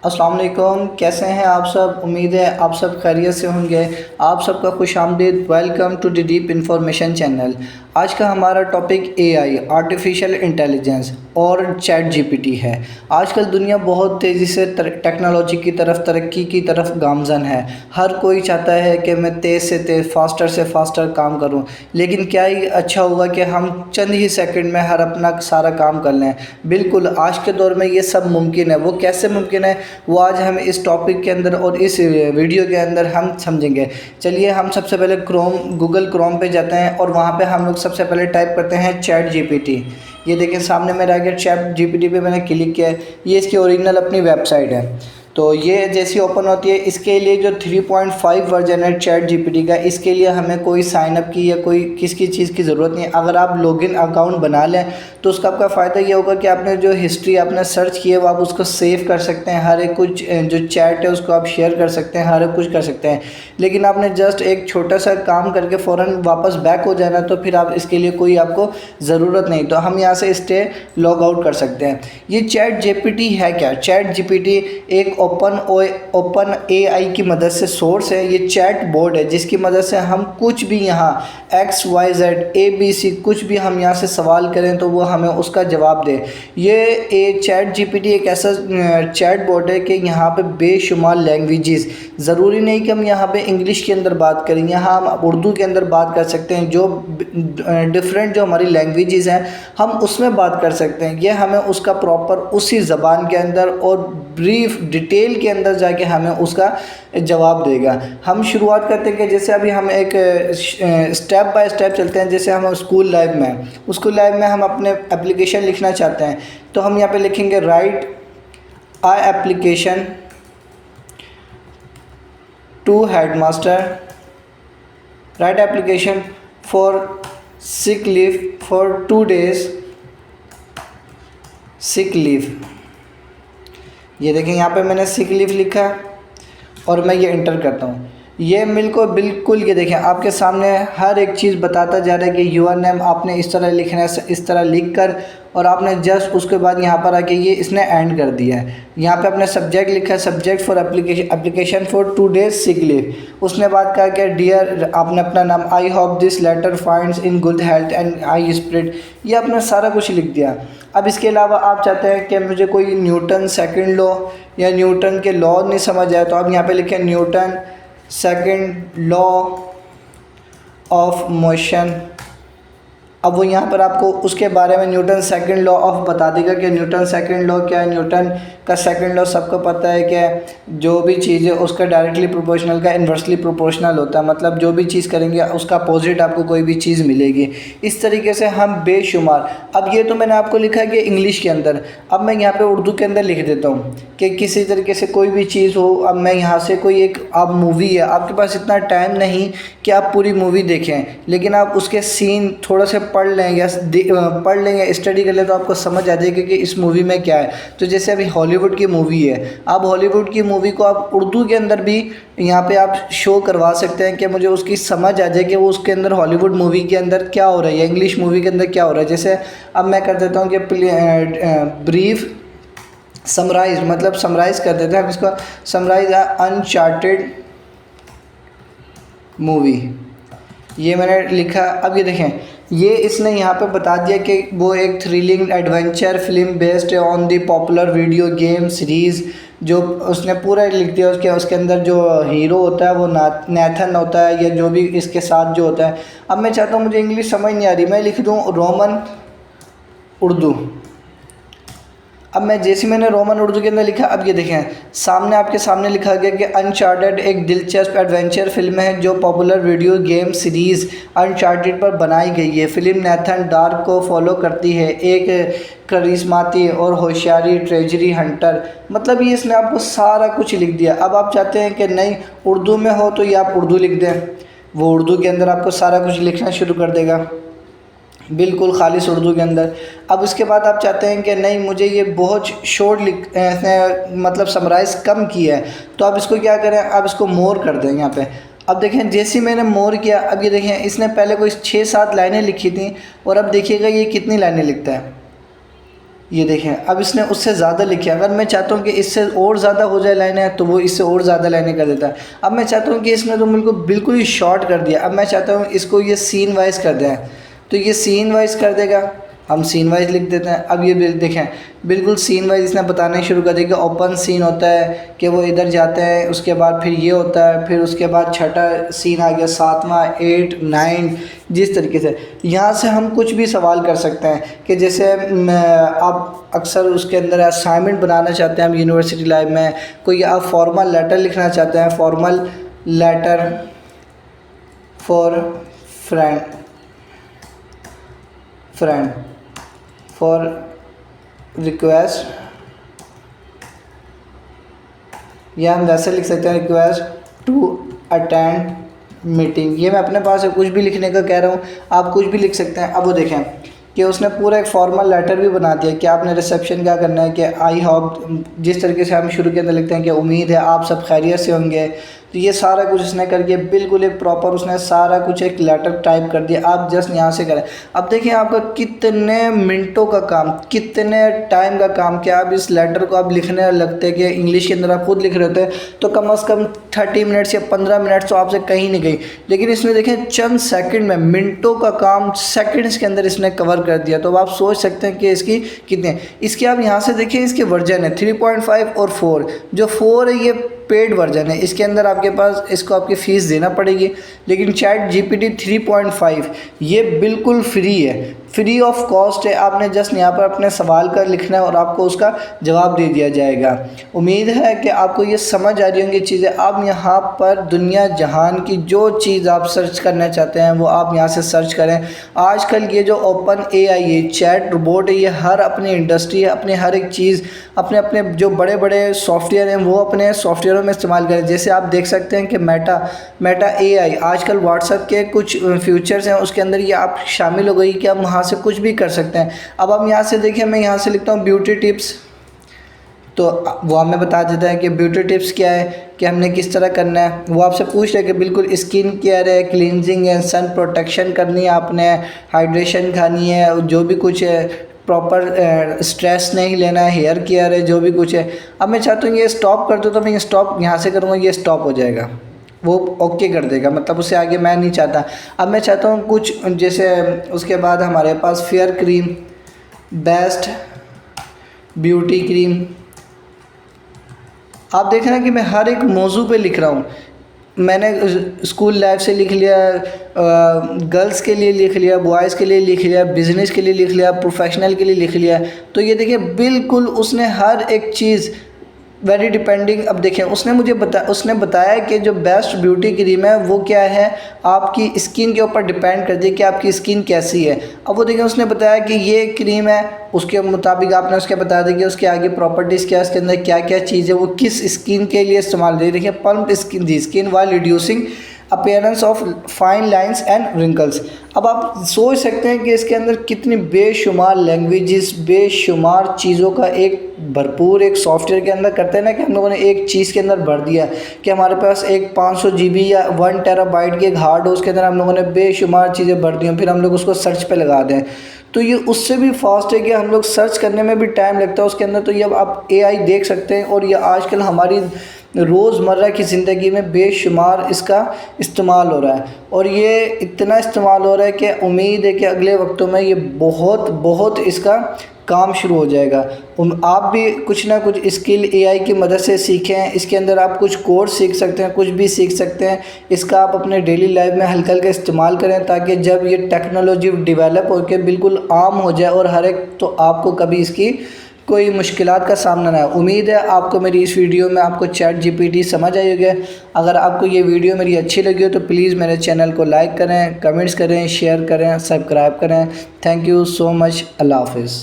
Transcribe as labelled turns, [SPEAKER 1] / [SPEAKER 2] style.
[SPEAKER 1] अस्सलाम वालेकुम, कैसे हैं आप सब। उम्मीद है आप सब खैरियत से होंगे। आप सबका खुशामदीद। Welcome to the deep information channel. आज का हमारा टॉपिक एआई, आर्टिफिशियल इंटेलिजेंस और चैट जीपीटी है। आजकल दुनिया बहुत तेज़ी से टेक्नोलॉजी की तरफ, तरक्की की तरफ गामजन है। हर कोई चाहता है कि मैं तेज़ से तेज़, फास्टर से फास्टर काम करूं। लेकिन क्या ही अच्छा होगा कि हम चंद ही सेकंड में हर अपना सारा काम कर लें। बिल्कुल आज के दौर में ये सब मुमकिन है। वो कैसे मुमकिन है, वो आज हम इस टॉपिक के अंदर और इस वीडियो के अंदर हम समझेंगे। चलिए हम सबसे पहले गूगल क्रोम पे जाते हैं और वहाँ पे हम लोग सबसे पहले टाइप करते हैं चैट जीपीटी। ये देखिए सामने मेरा आ गया, चैट जीपीटी पे मैंने क्लिक किया है। ये इसकी ओरिजिनल अपनी वेबसाइट है। तो ये जैसी ओपन होती है, इसके लिए जो 3.5 वर्जन है चैट जीपीटी का, इसके लिए हमें कोई साइनअप की या कोई किसी चीज़ की ज़रूरत नहीं है। अगर आप लॉगिन अकाउंट बना लें तो उसका आपका फ़ायदा ये होगा कि आपने जो हिस्ट्री आपने सर्च की है वो आप उसको सेव कर सकते हैं। हर एक कुछ जो चैट है उसको आप शेयर कर सकते हैं, हर एक कुछ कर सकते हैं। लेकिन आपने जस्ट एक छोटा सा काम करके फ़ौरन वापस बैक हो जाना, तो फिर आप इसके लिए कोई आपको ज़रूरत नहीं। तो हम यहाँ से स्टे लॉग आउट कर सकते हैं। ये चैट जीपीटी है क्या? चैट जीपीटी एक ओपन एआई की मदद से सोर्स है। ये चैट बोर्ड है जिसकी मदद से हम कुछ भी यहाँ XYZ ABC कुछ भी हम यहाँ से सवाल करें तो वो हमें उसका जवाब दे। ये चैट जीपीटी एक ऐसा चैट बोर्ड है कि यहाँ पे बेशुमार लैंग्वेजेस, ज़रूरी नहीं कि हम यहाँ पे इंग्लिश के अंदर बात करें, यहाँ हम उर्दू के अंदर बात कर सकते हैं। जो डिफरेंट जो हमारी लैंग्वेजेस हैं हम उसमें बात कर सकते हैं। ये हमें उसका प्रॉपर उसी ज़बान के अंदर और ब्रीफ डिटेल के अंदर जाके हमें उसका जवाब देगा। हम शुरुआत करते हैं कि जैसे अभी हम एक स्टेप बाय स्टेप चलते हैं। जैसे हम स्कूल लाइफ में हम अपने एप्लीकेशन लिखना चाहते हैं तो हम यहाँ पे लिखेंगे write a application to headmaster, write application for sick leave for 2 days sick leave. ये देखें यहाँ पे मैंने सिक लीव लिखा और मैं ये इंटर करता हूँ। ये बिल्कुल ये देखें आपके सामने हर एक चीज़ बताता जा रहा है कि यूर नेम आपने इस तरह लिखना है, इस तरह लिख कर, और आपने जस्ट उसके बाद यहाँ पर आके ये इसने एंड कर दिया है। यहाँ पे अपने सब्जेक्ट लिखा है, subject for application for 2 days sick leave. उसने बात कहा कि डियर, आपने अपना नाम, I hope this letter finds in good health and I spirit. ये आपने सारा कुछ लिख दिया। अब इसके अलावा आप चाहते हैं कि मुझे कोई न्यूटन सेकंड लॉ या न्यूटन के लॉ नहीं समझ आया, तो आप यहाँ पे लिखें Newton second law of motion. अब वो यहाँ पर आपको उसके बारे में न्यूटन सेकंड लॉ ऑफ बता देगा कि न्यूटन सेकंड लॉ क्या है। न्यूटन का सेकंड लॉ सबको पता है कि जो भी चीज़ है उसका डायरेक्टली प्रोपोर्शनल का इन्वर्सली प्रोपोर्शनल होता है। मतलब जो भी चीज़ करेंगे उसका अपोजिट आपको कोई भी चीज़ मिलेगी। इस तरीके से हम बेशुमार, अब ये तो मैंने आपको लिखा कि इंग्लिश के अंदर, अब मैं यहाँ पर उर्दू के अंदर लिख देता हूँ कि किसी तरीके से कोई भी चीज़ हो। अब मैं यहाँ से कोई एक, आप मूवी है, आपके पास इतना टाइम नहीं कि आप पूरी मूवी देखें, लेकिन आप उसके सीन थोड़ा से पढ़ लें या स्टडी कर लें तो आपको समझ आ जाएगा कि इस मूवी में क्या है। तो जैसे अभी हॉलीवुड की मूवी है, आप हॉलीवुड की मूवी को आप उर्दू के अंदर भी यहाँ पे आप शो करवा सकते हैं कि मुझे उसकी समझ आ जाए कि वो उसके अंदर हॉलीवुड मूवी के अंदर क्या हो रहा है या इंग्लिश मूवी के अंदर क्या हो रहा है। जैसे अब मैं कर देता हूँ कि ब्रीफ समराइज, मतलब समराइज़ कर देते हैं हम इसको। समराइज अनचार्टेड मूवी, ये मैंने लिखा। अब ये देखें, ये इसने यहाँ पे बता दिया कि वो एक thrilling adventure film based on the popular video game series. जो उसने पूरा लिख दिया। उसके अंदर जो हीरो होता है वो नेथन होता है, या जो भी इसके साथ जो होता है। अब मैं चाहता हूँ, मुझे इंग्लिश समझ नहीं आ रही, मैं लिख दूँ रोमन उर्दू। अब मैं जैसे मैंने रोमन उर्दू के अंदर लिखा, अब ये देखें सामने आपके सामने लिखा गया कि अनचार्टेड एक दिलचस्प एडवेंचर फिल्म है जो popular video game series uncharted पर बनाई गई है। फिल्म नेथन डार्क को फॉलो करती है, एक करिश्माती और होशियारी ट्रेजरी हंटर। मतलब ये इसने आपको सारा कुछ लिख दिया। अब आप चाहते हैं कि नहीं उर्दू में हो तो ये आप उर्दू लिख दें, वो उर्दू के अंदर आपको सारा कुछ लिखना शुरू कर देगा, बिल्कुल खालिश उर्दू के अंदर। अब उसके बाद आप चाहते हैं कि नहीं मुझे ये बहुत शॉर्ट मतलब समराइज़ कम किया है, तो आप इसको क्या करें, आप इसको मोर कर दें यहाँ पे। अब देखें जैसे मैंने मोर किया, अब ये देखें इसने पहले कोई 6-7 लाइनें लिखी थी और अब देखिएगा ये कितनी लाइनें लिखता है। ये देखें, अब इसने उससे ज़्यादा लिखे। अगर मैं चाहता हूँ कि इससे और ज़्यादा हो जाए लाइनें, तो वो इससे और ज़्यादा लाइनें कर देता है। अब मैं चाहता हूँ कि इसने तो बिल्कुल ही शॉर्ट कर दिया। अब मैं चाहता हूँ इसको ये सीन वाइज कर दें, तो ये सीन वाइज कर देगा। हम सीन वाइज लिख देते हैं। अब ये देखें, बिल्कुल सीन वाइज इसने बताना शुरू कर दिया कि ओपन सीन होता है कि वो इधर जाते हैं, उसके बाद फिर ये होता है, फिर उसके बाद छठा सीन आ गया, सातवां, 8, 9। जिस तरीके से यहाँ से हम कुछ भी सवाल कर सकते हैं कि जैसे आप अक्सर उसके अंदर असाइनमेंट बनाना चाहते हैं हम यूनिवर्सिटी लाइफ में, कोई आप फॉर्मल लेटर लिखना चाहते हैं, formal letter for friend for request, या हम वैसे लिख सकते हैं रिक्वेस्ट टू अटेंड मीटिंग। ये मैं अपने पास से कुछ भी लिखने का कह रहा हूँ, आप कुछ भी लिख सकते हैं। अब वो देखें कि उसने पूरा एक फॉर्मल लेटर भी बना दिया कि आपने रिसेप्शन क्या करना है कि आई होप, जिस तरीके से हम शुरू के अंदर लिखते हैं कि उम्मीद है आप सब खैरियत से होंगे, तो ये सारा कुछ उसने करके बिल्कुल एक प्रॉपर उसने सारा कुछ एक लेटर टाइप कर दिया। आप जस्ट यहाँ से करें। अब देखिए आपका कितने मिनटों का काम, कितने टाइम का काम कि आप इस लेटर को आप लिखने लगते कि इंग्लिश के अंदर आप खुद लिख रहे होते तो कम से कम 30 मिनट्स या 15 मिनट्स तो आपसे कहीं नहीं गई। लेकिन इसमें देखें चंद सेकंड में, मिनटों का काम सेकंड्स के अंदर इसने कवर कर दिया। तो अब आप सोच सकते हैं कि इसकी कितने, इसके आप यहाँ से देखिए इसके वर्जन है 3.5 और 4। जो 4 है ये पेड वर्जन है, इसके अंदर आपके पास इसको आपकी फ़ीस देना पड़ेगी। लेकिन चैट जीपीटी 3.5 ये बिल्कुल फ्री है, फ्री ऑफ कॉस्ट है। आपने जस्ट यहाँ पर अपने सवाल का लिखना है और आपको उसका जवाब दे दिया जाएगा। उम्मीद है कि आपको ये समझ आ रही होंगी चीज़ें। आप यहाँ पर दुनिया जहान की जो चीज़ आप सर्च करना चाहते हैं वो आप यहाँ से सर्च करें। आजकल ये जो ओपन एआई है, चैट रोबोट है, ये हर अपनी इंडस्ट्री है, अपनी हर एक चीज़ अपने अपने जो बड़े बड़े सॉफ्टवेयर हैं वो अपने सॉफ्टवेयरों में इस्तेमाल करें। जैसे आप देख सकते हैं कि मेटा एआई आजकल व्हाट्सएप के कुछ फीचर्स हैं उसके अंदर ये आप शामिल हो गई कि आप वहाँ से कुछ भी कर सकते हैं। अब हम यहाँ से देखिए, मैं यहाँ से लिखता हूँ ब्यूटी टिप्स, तो वो हमें बता देता है कि ब्यूटी टिप्स क्या है, कि हमने किस तरह करना है। वो आपसे पूछ रहे कि बिल्कुल स्किन केयर है, क्लींजिंग है, सन प्रोटेक्शन करनी है आपने, हाइड्रेशन खानी है, जो भी कुछ है, प्रॉपर स्ट्रेस नहीं लेना है, हेयर केयर है, जो भी कुछ है। अब मैं चाहता हूँ ये स्टॉप कर दो, तो मैं ये स्टॉप यहाँ से करूँगा, ये स्टॉप हो जाएगा, वो ओके कर देगा, मतलब उससे आगे मैं नहीं चाहता। अब मैं चाहता हूँ कुछ जैसे उसके बाद हमारे पास fair cream, best beauty cream. आप देख रहे हैं कि मैं हर एक मौजू पे लिख रहा हूँ। मैंने स्कूल लाइफ से लिख लिया, गर्ल्स के लिए लिख लिया, बॉयज़ के लिए लिख लिया, बिज़नेस के लिए लिख लिया, प्रोफेशनल के लिए लिख लिया। तो ये देखिए बिल्कुल उसने हर एक चीज़ वेरी डिपेंडिंग। अब देखें उसने बताया कि जो बेस्ट ब्यूटी क्रीम है वो क्या है, आपकी स्किन के ऊपर डिपेंड कर दिया कि आपकी स्किन कैसी है। अब वो देखें उसने बताया कि ये क्रीम है, उसके मुताबिक आपने उसके बता दें कि उसके आगे प्रॉपर्टीज़ क्या है, उसके अंदर क्या क्या चीज़ है, वो किस स्किन के लिए इस्तेमाल दे। देखिए pulp skin the skin while reducing appearance of fine lines and wrinkles. अब आप सोच सकते हैं कि इसके अंदर कितनी बेशुमार लैंग्वेजेस, बेशुमार चीज़ों का एक भरपूर एक सॉफ्टवेयर के अंदर करते हैं ना, कि हम लोगों ने एक चीज़ के अंदर भर दिया कि हमारे पास एक 500 GB या 1 टेराबाइट की एक हार्ड हो, उसके अंदर हम लोगों ने बेशुमार चीज़ें भर दी, फिर हम लोग उसको सर्च पे लगा दें। तो ये उससे भी फास्ट है कि हम लोग सर्च करने में भी टाइम लगता है उसके अंदर। तो ये अब आप एआई देख सकते हैं, और ये आजकल हमारी रोज़मर्रा की ज़िंदगी में बेशुमार इसका इस्तेमाल हो रहा है, और ये इतना इस्तेमाल हो रहा है कि उम्मीद है कि अगले वक्तों में ये बहुत इसका काम शुरू हो जाएगा। आप भी कुछ ना कुछ स्किल एआई की मदद से सीखें। इसके अंदर आप कुछ कोर्स सीख सकते हैं, कुछ भी सीख सकते हैं। इसका आप अपने डेली लाइफ में हल्का हल्का इस्तेमाल करें, ताकि जब ये टेक्नोलॉजी डेवलप होकर बिल्कुल आम हो जाए और हर एक, तो आपको कभी इसकी कोई मुश्किलात का सामना ना हो। उम्मीद है आपको मेरी इस वीडियो में आपको चैट जीपीटी समझ आई होगी। अगर आपको ये वीडियो मेरी अच्छी लगी हो तो प्लीज़ मेरे चैनल को लाइक करें, कमेंट्स करें, शेयर करें, सब्सक्राइब करें। Thank you so much. अल्लाह हाफ़िज़।